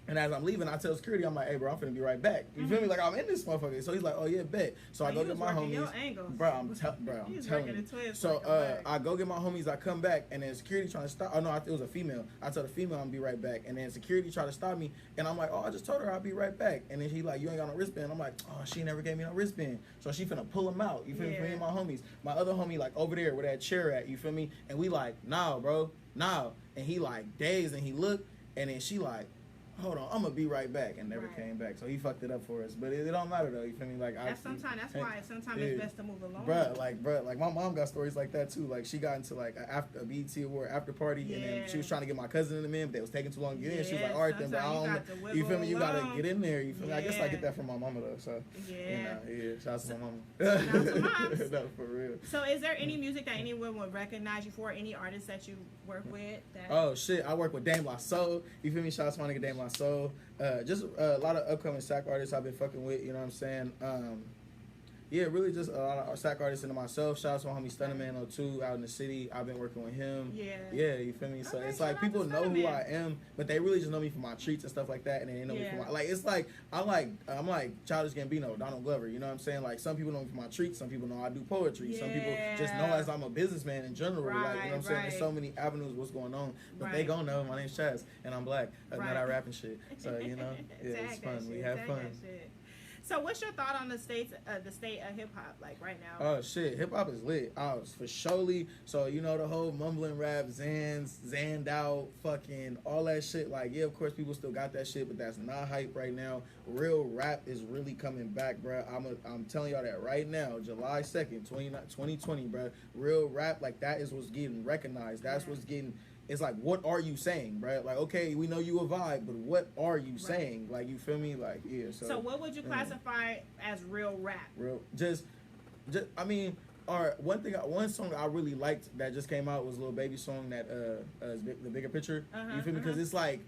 And as I'm leaving, I tell security, I'm like, hey, bro, I'm finna be right back. You feel me? Like, I'm in this motherfucker. So he's like, oh, yeah, bet. So I go get my homies. Bro, I'm telling you. So I go get my homies. I come back, and then security trying to stop. Oh, no, it was a female. I tell the female I'm gonna be right back. And then security try to stop me. And I'm like, oh, I just told her I'll be right back. And then she like, you ain't got no wristband. I'm like, oh, she never gave me no wristband. So she finna pull him out. You feel me? Me and my homies. My other homie, like, over there where that chair at. You feel me? And we like, nah, bro. Nah. And he like dazed, and he looked. And then she like, hold on, I'm gonna be right back, and never came back. So he fucked it up for us. But it don't matter though. You feel me? Like,
that's why sometimes it's best to move along.
Bruh, like my mom got stories like that too. Like, she got into like a BET Award after party, and then she was trying to get my cousin in the men, but they was taking too long to get in. She was like, all right then, but I don't. You feel me? You gotta get in there. You feel me? I guess I get that from my mama though. So shout out to my mama.
Shout out to moms.
No, for real.
So is there any music that anyone would recognize you for? Any artists that you work with?
Oh shit, I work with Dame La Soul. You feel me? Shout out to my nigga Dame La Soul. Just a lot of upcoming sack artists I've been fucking with, you know what I'm saying? Yeah, really just a lot of sack artists into myself. Shout out to my homie Stunnerman 02 out in the city. I've been working with him. Yeah, you feel me? So it's like people know who I am, but they really just know me for my treats and stuff like that, and they know me for my, like, it's like I'm like Childish Gambino, Donald Glover, you know what I'm saying? Like, some people know me for my treats, some people know I do poetry, some people just know as I'm a businessman in general, like, you know what I'm saying? There's so many avenues what's going on, but they gon' know my name's Chazz, and I'm black, not I rap and shit. So, you know, it's fun. We have fun.
So what's your thought on the state of hip hop, like, right now?
Oh shit, hip hop is lit. For surely. So, you know, the whole mumbling rap, Zanned out, fucking all that shit. Like, yeah, of course people still got that shit, but that's not hype right now. Real rap is really coming back, bro. I'm telling y'all that right now, July 2nd, 2020, bro. Real rap, like, that is what's getting recognized. That's what's getting. It's like, what are you saying, bro? Like, okay, we know you a vibe, but what are you saying? Like, you feel me? Like, yeah.
So what would you classify as real rap?
Just, I mean, Or one song I really liked that just came out was Lil Baby's song that The Bigger Picture. You feel me? Because it's like,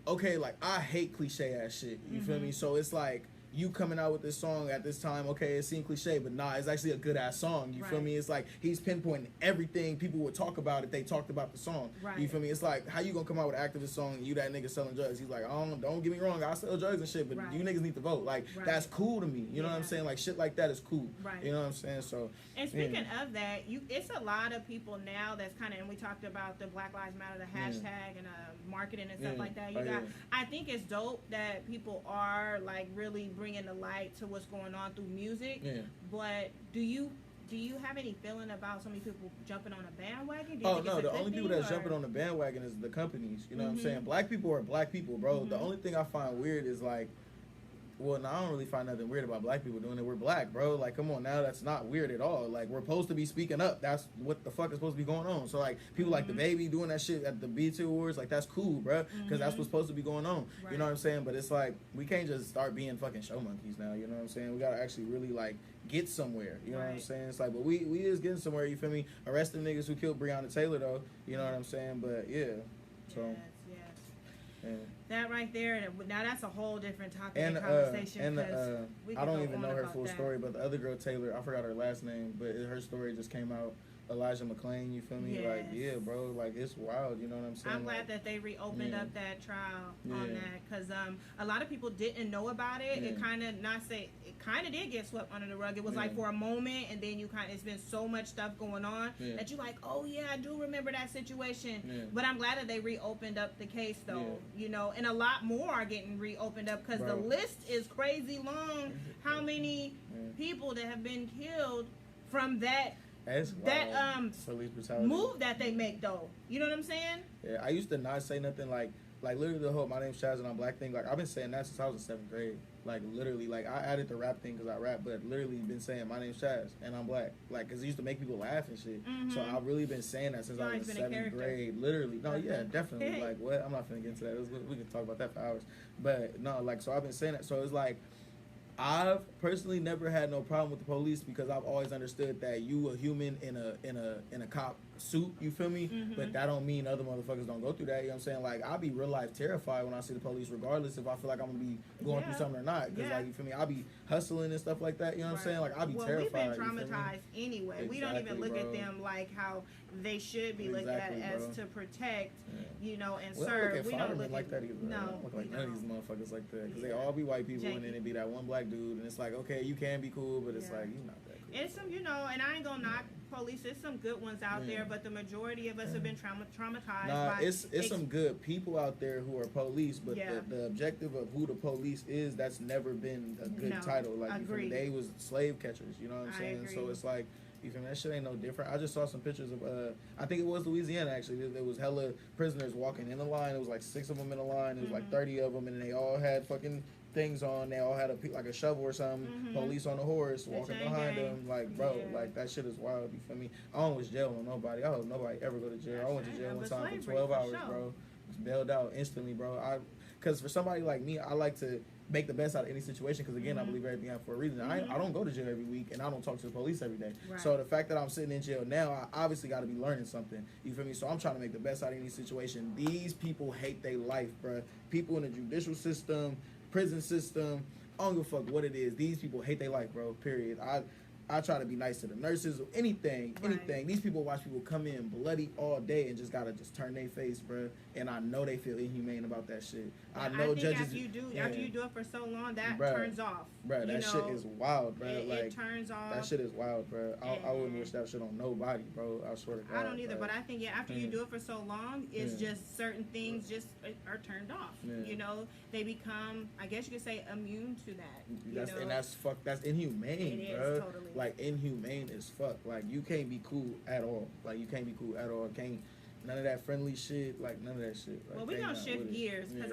okay, like I hate cliche ass shit. You feel me? So it's like you coming out with this song at this time, okay, it seemed cliche, but nah, it's actually a good ass song. You feel me? It's like he's pinpointing everything people would talk about if they talked about the song. You feel me? It's like, how you gonna come out with an activist song and you that nigga selling drugs? He's like, oh, don't get me wrong, I sell drugs and shit, but you niggas need to vote. Like that's cool to me. You know what I'm saying? Like shit like that is cool. You know what I'm saying? So.
And speaking of that, it's a lot of people now that's kind of, and we talked about the Black Lives Matter, the hashtag and marketing and stuff like that. I think it's dope that people are like really bringing the light to what's going on through music. But do you have any feeling about so many people jumping on a bandwagon?
Oh no, the only people that's jumping on the bandwagon is the companies. You know what I'm saying? Black people are black people, bro. The only thing I find weird is like, well, no, I don't really find nothing weird about black people doing it. We're black, bro. Like, come on now, that's not weird at all. Like, we're supposed to be speaking up. That's what the fuck is supposed to be going on. So, like, people like the Baby doing that shit at the BET Awards, like, that's cool, bro. Because that's what's supposed to be going on. You know what I'm saying? But it's like, we can't just start being fucking show monkeys now. You know what I'm saying? We gotta actually really, like, get somewhere. You know what I'm saying? It's like, but we is getting somewhere, you feel me? Arresting niggas who killed Breonna Taylor, though. You know what I'm saying? But, yeah. So.
Yeah. That right there, now that's a whole different topic and conversation.
I don't even know her full story, but the other girl, Taylor, I forgot her last name, but her story just came out. Elijah McClain, you feel me?
Yes.
Like, yeah, bro, like, it's wild, you know what I'm saying?
I'm glad that they reopened up that trial on that, because a lot of people didn't know about it. It kind of did get swept under the rug. It was like for a moment, and then it's been so much stuff going on that you like, oh yeah, I do remember that situation. But I'm glad that they reopened up the case though, you know, and a lot more are getting reopened up because the list is crazy long. How many people that have been killed from that police brutality move that they make though? You know what I'm saying?
Yeah, I used to not say nothing like literally the whole "my name's Chazz and I'm black" thing. Like I've been saying that since I was in 7th grade. Like literally, like I added the rap thing because I rap, but literally been saying "my name's Chazz and I'm black." Like because it used to make people laugh and shit. So I've really been saying that since I was in 7th grade. Literally, no, yeah, definitely. Like what? I'm not finna get into that. We can talk about that for hours. But no, like so I've been saying that. So it's like, I've personally never had no problem with the police because I've always understood that you a human in a cop suit, you feel me? But that don't mean other motherfuckers don't go through that, you know what I'm saying? Like, I'll be real life terrified when I see the police regardless if I feel like I'm gonna be going through something or not. Because like, you feel me? I'll be hustling and stuff like that, you know what I'm saying? Like, I'll be terrified.
We've been traumatized anyway. We don't even look at them like how they should be looked at as to protect, you know, and serve. We don't look
like that either. No, I don't look like none of these motherfuckers like that. Because they all be white people and then it be that one black dude and it's like, okay, you can be cool, but it's like, you're not that cool.
It's some, you know, and I ain't gonna knock police. There's some good ones out there, but the majority of us have been traumatized.
Nah, it's some good people out there who are police, but the objective of who the police is, that's never been a good title. Like, they was slave catchers, you know what I'm saying? So it's like, you feel me? That shit ain't no different. I just saw some pictures of, I think it was Louisiana actually. There was hella prisoners walking in a line. It was like 6 of them in a line. It was like 30 of them, and they all had fucking things on. They all had like a shovel or something. Police on a horse walking behind them. Like, bro, like that shit is wild. You feel me? I don't wish jail on nobody. I hope nobody ever go to jail. I went to jail one time for 12 hours, bro. Just bailed out instantly, bro. Because for somebody like me, I like to make the best out of any situation because again I believe everything happens for a reason. I don't go to jail every week and I don't talk to the police every day. So the fact that I'm sitting in jail now, I obviously got to be learning something, you feel me? So I'm trying to make the best out of any situation. These people hate their life, bro. People in the judicial system, prison system, I don't give a fuck what it is. These people hate their life, bro, period. I try to be nice to the nurses or anything. These people watch people come in bloody all day and just gotta just turn their face, bro. And I know they feel inhumane about that shit. I know judges.
After you do it for so long, that turns off.
Bro, that shit is wild, bro.
It turns off.
That shit is wild, bro. I wouldn't wish that shit on nobody, bro. I swear to God.
I don't either, but I think after you do it for so long, it's just certain things just are turned off. You know, they become, I guess you could say, immune to that.
And that's inhumane,
it
bro.
Is, totally.
Like, inhumane as fuck. Like, you can't be cool at all. Like, you can't be cool at all. None of that friendly shit. Like, none of that shit. Like,
well, we're going to shift gears. Because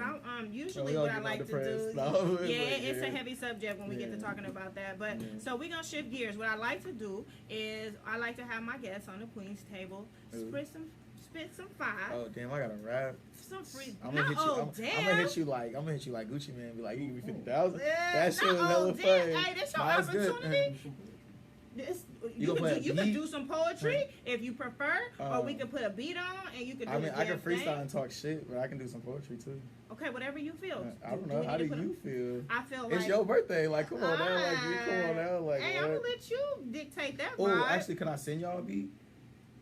usually what I like to do... it's a heavy subject when we get to talking about that. But so we're going to shift gears. What I like to do is I like to have my guests on the Queen's table spit some fire.
Oh damn! I got a rap.
Some free.
I'm gonna hit you like Gucci Man. Be like, you give me 50,000. That shit was hella fun.
Hey, that's your opportunity. You can do some poetry if you prefer, or we could put a beat on and you could do
I can freestyle and talk shit, but I can do some poetry too.
Okay, whatever you feel.
I don't know. How do you feel?
I feel like
it's your birthday. Like, come on now. Like, come on now. Like,
hey, I'm gonna let you dictate that.
Oh, actually, can I send y'all a beat?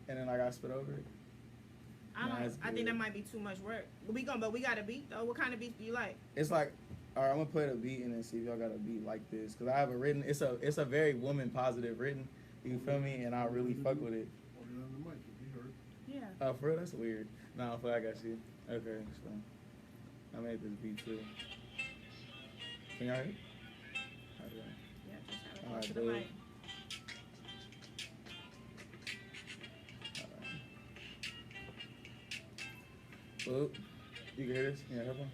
And then I gotta spit over it.
I think that might be too much work. But we got a beat though. What kind of beat do you like?
It's like, all right, I'm gonna play the beat and then see if y'all got a beat like this, cause I have a written. It's a very woman positive written. You feel me? And I really fuck with it.
Yeah.
Oh, for real? That's weird. No, I got you. Okay, so I made this beat too. Can y'all hear it? Okay.
Yeah, just have it close to the mic.
Oop. You can hear this? Yeah, have one.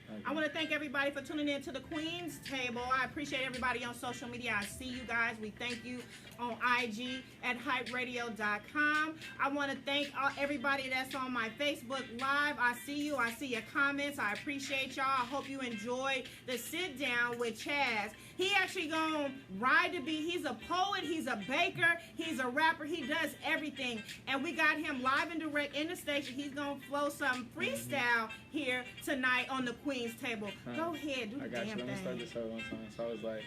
Okay.
I want to thank everybody for tuning in to the Queen's Table. I appreciate everybody on social media. I see you guys. We thank you on IG at hyperadio.com. I want to thank everybody that's on my Facebook Live. I see you. I see your comments. I appreciate y'all. I hope you enjoyed the sit down with Chazz. He actually gonna ride the beat. He's a poet. He's a baker. He's a rapper. He does everything. And we got him live and direct in the station. He's gonna flow some freestyle here tonight on the Queen's Table. Go ahead, do the damn thing.
Let me start this over one time. So I was like,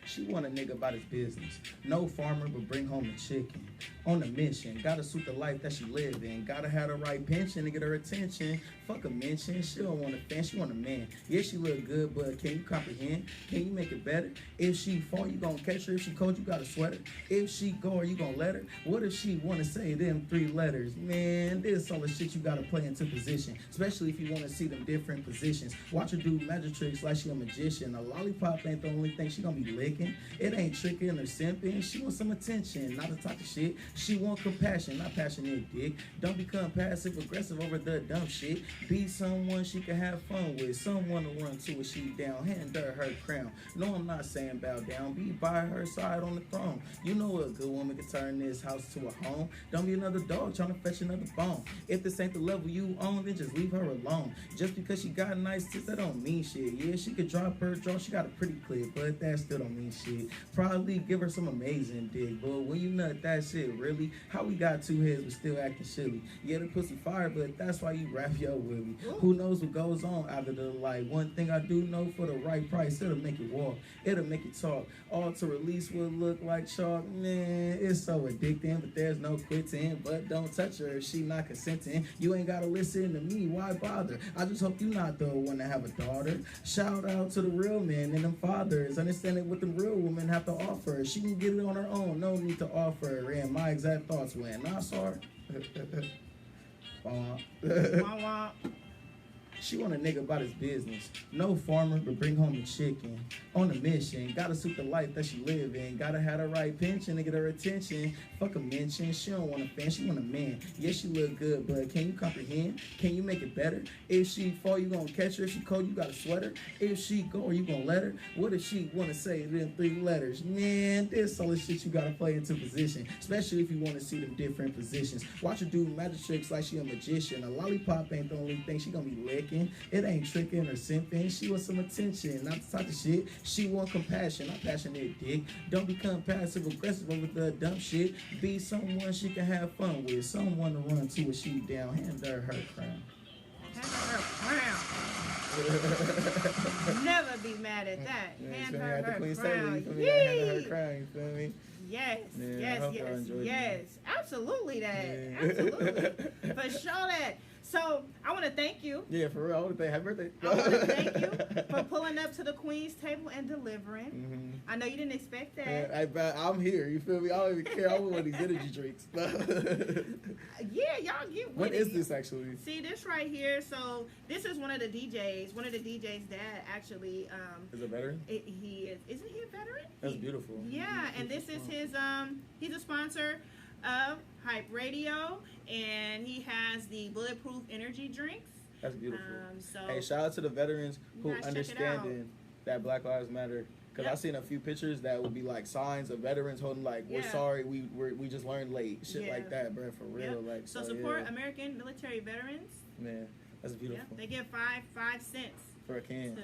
She want a nigga about his business. No farmer, but bring home the chicken. On a mission, gotta suit the life that she live in. Gotta have the right pension to get her attention. Fuck a mention, she don't want a fan, she want a man. Yeah, she look good, but can you comprehend? Can you make it better? If she fall, you gon' catch her. If she cold, you got a sweater. If she go, are you gon' let her? What if she wanna say them 3 letters? Man, this all the shit you gotta play into position. Especially if you wanna see them different positions. Watch her do magic tricks like she a magician. A lollipop ain't the only thing she gonna be licking. It ain't tricking or simping. She want some attention, not to talk the shit. She want compassion, not passionate dick. Don't become passive aggressive over the dumb shit. Be someone she can have fun with. Someone to run to when she down. Hand her crown. No, I'm not saying bow down. Be by her side on the throne. You know a good woman can turn this house to a home. Don't be another dog trying to fetch another bone. If this ain't the level you own, then just leave her alone. Just because she got nice tits, that don't mean shit. Yeah, she could drop her jaw. She got a pretty clip, but that still don't mean shit. Probably give her some amazing dick, but when you nut that shit, really? How we got 2 heads but still acting silly? Yeah, the pussy fire, but that's why you wrap your willy. Who knows what goes on after the light? One thing I do know, for the right price, it'll make it walk, it'll make it talk. All to release will look like chalk. Man, it's so addicting, but there's no quitting. But don't touch her if she not consenting. You ain't gotta listen to me, why bother? I just hope you not the one to have a daughter. Shout out to the real men and them fathers. Understanding what the real women have to offer. She can get it on her own, no need to offer. And my exact thoughts when I saw her. She want a nigga about his business. No farmer, but bring home the chicken. On a mission, gotta suit the life that she live in. Gotta have the right pension to get her attention. Fuck a mention, she don't want a fan, she want a man. Yeah, she look good, but can you comprehend? Can you make it better? If she fall, you gonna catch her. If she cold, you got a sweater. If she go, are you gonna let her? What if she wanna say them 3 letters? Man, this all the shit you gotta play into position. Especially if you wanna see them different positions. Watch her do magic tricks like she a magician. A lollipop ain't the only thing she gonna be licking. It ain't tricking or simping. She want some attention, not the type of shit. She want compassion, not passionate dick. Don't become passive aggressive over the dumb shit. Be someone she can have fun with. Someone to run to when she down. Hand her crown.
Hand her crown. Never be mad at that. Hand her crown.
You feel crown, you feel me?
Yes, yes. Absolutely that. Yeah. Absolutely. For sure that. So, I want to thank you.
Yeah, for real. I want to thank. Happy birthday.
I want to thank you for pulling up to the Queen's Table and delivering.
Mm-hmm.
I know you didn't expect that.
Yeah, I'm here. You feel me? I don't even care. I want one of these energy drinks.
Yeah, y'all get
What is this actually?
See, this right here. So, this is one of the DJs. One of the DJs' dad actually.
Is a veteran?
He is. Isn't he a veteran?
That's beautiful.
Yeah, and this is his. He's a sponsor of Hype Radio, and he has the bulletproof energy drinks.
That's beautiful.
So
hey, shout out to the veterans who understanding that Black Lives Matter. Because I've seen a few pictures that would be like signs of veterans holding like, we're sorry, we just learned late, shit like that, bro, for real. Like
so support American military veterans.
Man, that's beautiful.
Yeah, they give 5 cents
for a can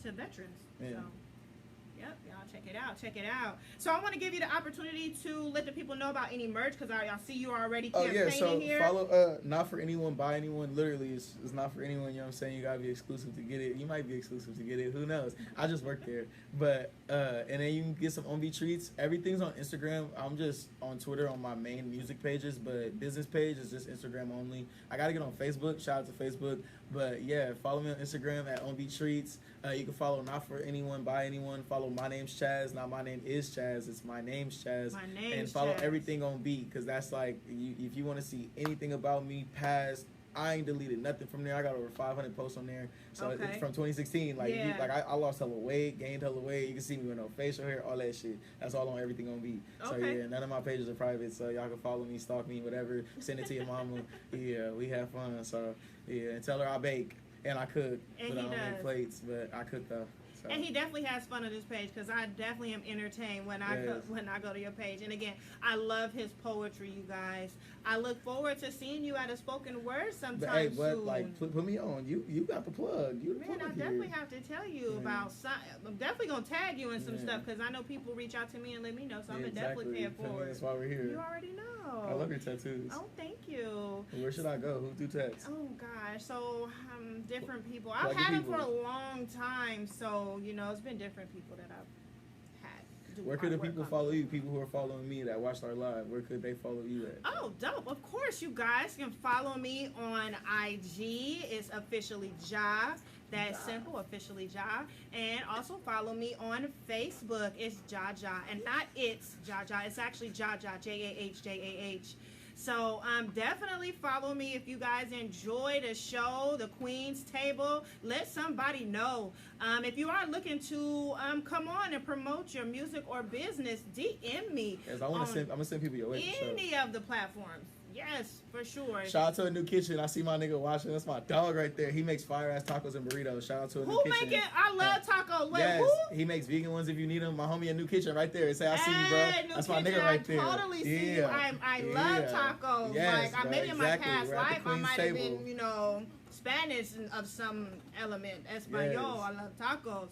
to veterans.
Yeah.
So Yep, y'all check it out. Check it out. So I want to give you the opportunity to let the people know about any merch because I see you already campaigning here.
Follow Not For Anyone, By Anyone. Literally, it's not for anyone. You know what I'm saying? You gotta be exclusive to get it. You might be exclusive to get it. Who knows? I just work there. But and then you can get some OMB treats. Everything's on Instagram. I'm just on Twitter on my main music pages, but business page is just Instagram only. I gotta get on Facebook. Shout out to Facebook. But yeah, follow me on Instagram at OMB treats. You can follow Not For Anyone, By Anyone. Follow My Name's Chazz. Not My Name Is Chazz. It's My Name's Chazz.
My name's
And follow
Chazz.
everything on beat because that's like, if you want to see anything about me past, I ain't deleted nothing from there. I got over 500 posts on there. So
Okay.
it's from 2016. Like,
Yeah.
I lost hella weight, gained hella weight. You can see me with no facial hair, all that shit. That's all on everything on beat. So
Okay.
yeah, none of my pages are private. So y'all can follow me, stalk me, whatever. Send it to your mama. Yeah, we have fun. So yeah, and tell her I bake and I cook.
And
but I
he
don't make
does.
plates, but I cook though. So.
And he definitely has fun on this page because I definitely am entertained when I go to your page. And again, I love his poetry, you guys. I look forward to seeing you at a spoken word sometime soon.
Like, put me on. You got the plug. You the
Man,
plug
I
here.
definitely have to tell you about some. I'm definitely gonna tag you in some stuff because I know people reach out to me and let me know. So I'm gonna definitely pay it forward.
That's why we're here.
You already know.
I love your tattoos.
Oh, thank you.
Where should I go? Who do tats?
Oh gosh, so different people. I've
Lucky
had them
people.
for a long time, so you know it's been different people that I've had. Do
Where could the
artwork
people
on.
follow you? People who are following me that watched our live. Where could they follow you at?
Oh, dope. Of course, you guys can follow me on IG. It's officially Ja. That's simple, officially Ja. And also follow me on Facebook. It's Ja. And not it's Ja. It's actually Ja, Jahjah. So definitely follow me if you guys enjoy the show, the Queen's Table. Let somebody know. If you are looking to come on and promote your music or business, DM me.
Yes, I'm gonna send people your way.
Any of the platforms. Yes, for sure.
Shout out to A New Kitchen. I see my nigga watching. That's my dog right there. He makes fire ass tacos and burritos. Shout out to A New
Who
Kitchen.
make it? I love tacos. Wait,
yes,
who?
he makes vegan ones if you need them. My homie A New Kitchen right there. Say I see you, bro.
Hey,
That's
New
my nigga
Kitchen,
right there.
I totally see you. I love tacos.
Yes,
like
bro,
maybe in my
exactly.
past
We're at the
life I
Queen's
might have
table.
been, Spanish of some element. Espanol.
Yes.
I love tacos.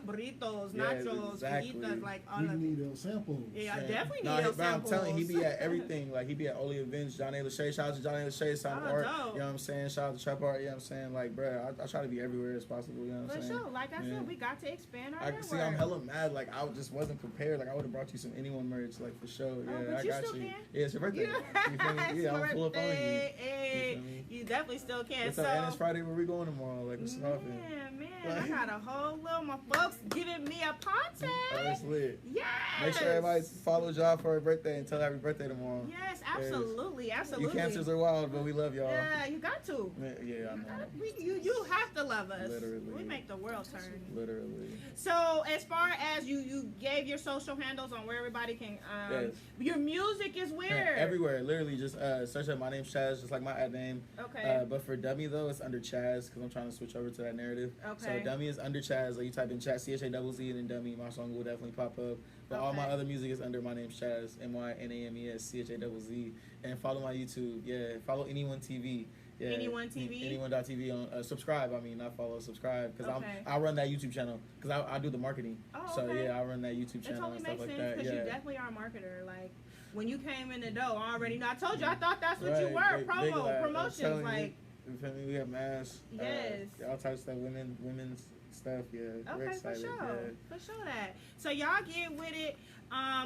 Burritos,
Yes,
nachos,
exactly.
fajitas, like all
We
of it.
need those samples.
Yeah, I definitely
No,
need those
but I'm
samples.
telling you, he be at everything. Like, he be at Oli Events, John A. Lachey. Shout out to John A. Lachey, Sound
Oh,
Art.
dope.
You know what I'm saying? Shout out to Trap Art. You know what I'm saying? Like, bro, I try to be everywhere as possible. You know what I'm
For
saying?
sure. Like I
Yeah.
said, we got to expand our
I
network.
see. I'm hella mad. Like, I just wasn't prepared. Like, I would have brought you some Anyone merch, like, for sure. Yeah,
but
I
you
got
still
you.
can.
Yeah, it's your birthday. You feel me?
It's
Yeah,
your
I'm full up on you.
birthday.
You
Hey,
feel me?
you definitely still can.
What's
so,
up? And it's Friday. Where we going tomorrow? Like, what's poppin'?
Man, I got a whole little, my folks giving me a party.
Oh, that's lit.
Yes.
Make sure everybody follow Ja for her birthday and tell her happy birthday tomorrow.
Yes, absolutely,
You
absolutely.
cancers are wild, but we love y'all.
Yeah, you got to.
Yeah, I know.
You have to love us.
Literally.
We make the world turn.
Literally.
So as far as you gave your social handles on where everybody can,
Yes.
your music is where?
Everywhere. Literally, just search up My Name's Chazz, just like my ad name.
Okay.
But for Dummy, though, it's under Chazz, because I'm trying to switch over to that narrative.
Okay.
So Dummy is under Chazz. Like, you type in Chazz, Chazz, and then Dummy, my song will definitely pop up. But all my
Okay.
other music is under My Name's Chazz, MYNAMES, CHAZZ. And follow my YouTube. Yeah, follow Anyone TV. Yeah,
Anyone TV?
Anyone.tv on subscribe. I mean, not follow, subscribe, because
Okay.
I run that YouTube channel because I do the marketing.
Oh,
So
okay.
yeah, I run that YouTube
It
channel
totally
and stuff
makes
like
sense
that.
because
Yeah.
you definitely are a marketer. Like when you came in the door, I already know. I told you, I thought that's what you were.
Big lab. I'm
Promotions,
telling
like.
you feel me? We have masks.
Yes.
All types of stuff. Women's stuff. Yeah. We're
Okay, for
excited.
sure.
Yeah.
For sure that. So y'all get with it.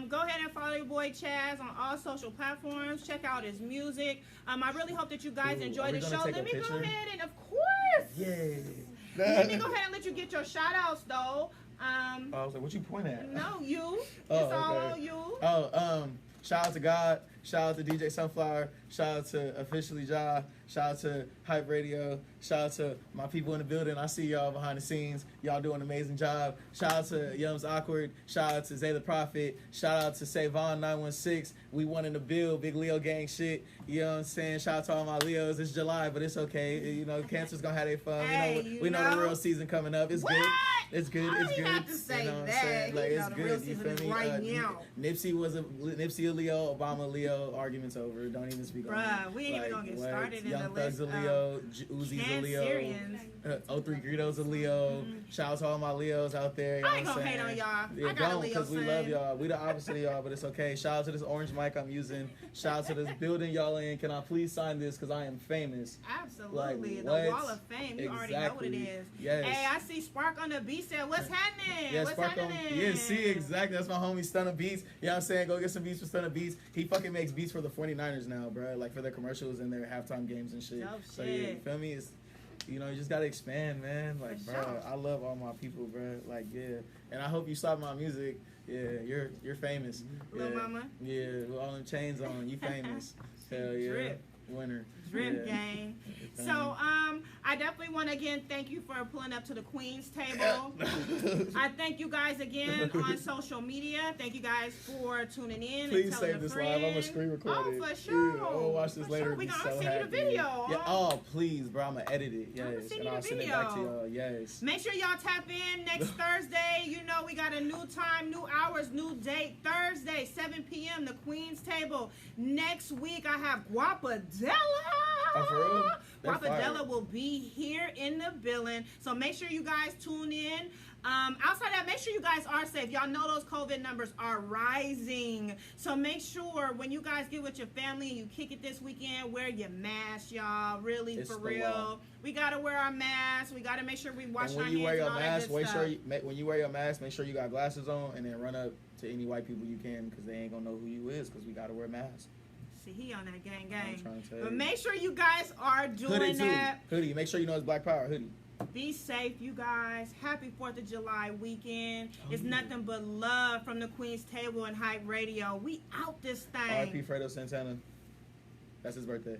Go ahead and follow your boy Chazz on all social platforms. Check out his music. I really hope that you guys
Ooh,
enjoy
are we
the
gonna
show.
take a
Let me go
picture?
ahead and, of course.
Yay.
Let me go ahead and let you get your shout outs though.
I was like, what you point at?
No, you.
Oh,
It's all
okay.
on you.
Oh, shout out to God. Shout out to DJ Sunflower. Shout out to Officially Ja. Shout out to Hype Radio. Shout out to my people in the building. I see y'all behind the scenes. Y'all doing an amazing job. Shout out to Yums Awkward. Shout out to Zay the Prophet. Shout out to Savon 916. We won in the bill. Big Leo gang shit. You know what I'm saying? Shout out to all my Leos. It's July, but it's okay. You know, Cancer's gonna have their fun.
Hey,
we know the real season coming up. It's
What?
good. It's good.
I
It's
don't
good.
have to say
you know what I'm
that.
saying? Like,
You
it's
know the real
good. You
season
feel
is
me?
right now.
Nipsey a Leo. Obama a Leo. Leo argument's over. Don't even speak on it.
Bruh, we ain't even gonna get started in
Young
the
Thug's
list
a Leo, Uzi's a Leo,
Cancerians.
03 Greedo's a Leo. Shout out to all my Leos out there. You know
I ain't
what I'm
gonna hate
saying?
on y'all.
Yeah,
I got a
don't,
Leo
because we
son.
love y'all. We the opposite of y'all, but it's okay. Shout out to this orange mic I'm using. Shout out to this building y'all in. Can I please sign this? Because I am famous.
Absolutely.
Like,
the
what?
Wall of Fame. You already know what it is.
Yes.
Hey, I see Spark on the beat said, what's happening?
Yeah,
what's
Spark
happening?
Yeah, see, exactly. That's my homie Stunner Beats. You know what I'm saying? Go get some beats for Stunner Beats. He fucking makes beats for the 49ers now, bro. Like for their commercials and their halftime games and shit.
Dope
So
shit.
yeah, you feel me? It's, you know, you just gotta expand, man. Like,
For
bro,
sure.
I love all my people, bro. Like, yeah. And I hope you stop my music. Yeah, you're famous.
Lil
Yeah.
Mama.
Yeah, with all them chains on, you famous. Hell yeah.
Drip.
Winner.
Drip
Yeah.
gang.
Fam.
So, I definitely want to again thank you for pulling up to the Queen's table. I thank you guys again on social media. Thank you guys for tuning in.
Please
and telling
save
a
this
friend.
live. I'm gonna screen record
Oh,
it.
for sure.
Yeah, I'm gonna watch this
For
later.
sure.
And
We
be
gonna
so
send
happy.
you the video.
Yeah. Oh, please, bro. I'm gonna edit it.
I'ma
Yes,
send
and
you
I'll
the
send it back to
video.
y'all. Yes.
Make sure y'all tap in next Thursday. You know, we got a new time, new hours, new date. Thursday, 7 p.m., the Queen's table. Next week, I have Guapadella.
Oh, for real? They're
Guapadella
fire.
will be here in the building. So make sure you guys tune in. Outside that, make sure you guys are safe. Y'all know those COVID numbers are rising. So make sure when you guys get with your family and you kick it this weekend, wear your mask, y'all. Really,
It's
for
the
real.
law.
We got to wear our masks. We got to make sure we wash
And
our
when you
hands
wear
and
your
all
mask,
that good stuff.
when you wear your mask, make sure you got glasses on, and then run up to any white people you can, because they ain't gonna know who you is, because we gotta wear masks.
See, he on that gang
I'm
gang.
trying to tell
But
you.
make sure you guys are doing
Hoodie too.
that.
Hoodie. Make sure you know it's Black Power. Hoodie.
Be safe, you guys. Happy 4th of July weekend. It's
yeah.
nothing but love from the Queen's Table and Hype Radio. We out this thing.
R.I.P. Fredo Santana. That's his birthday.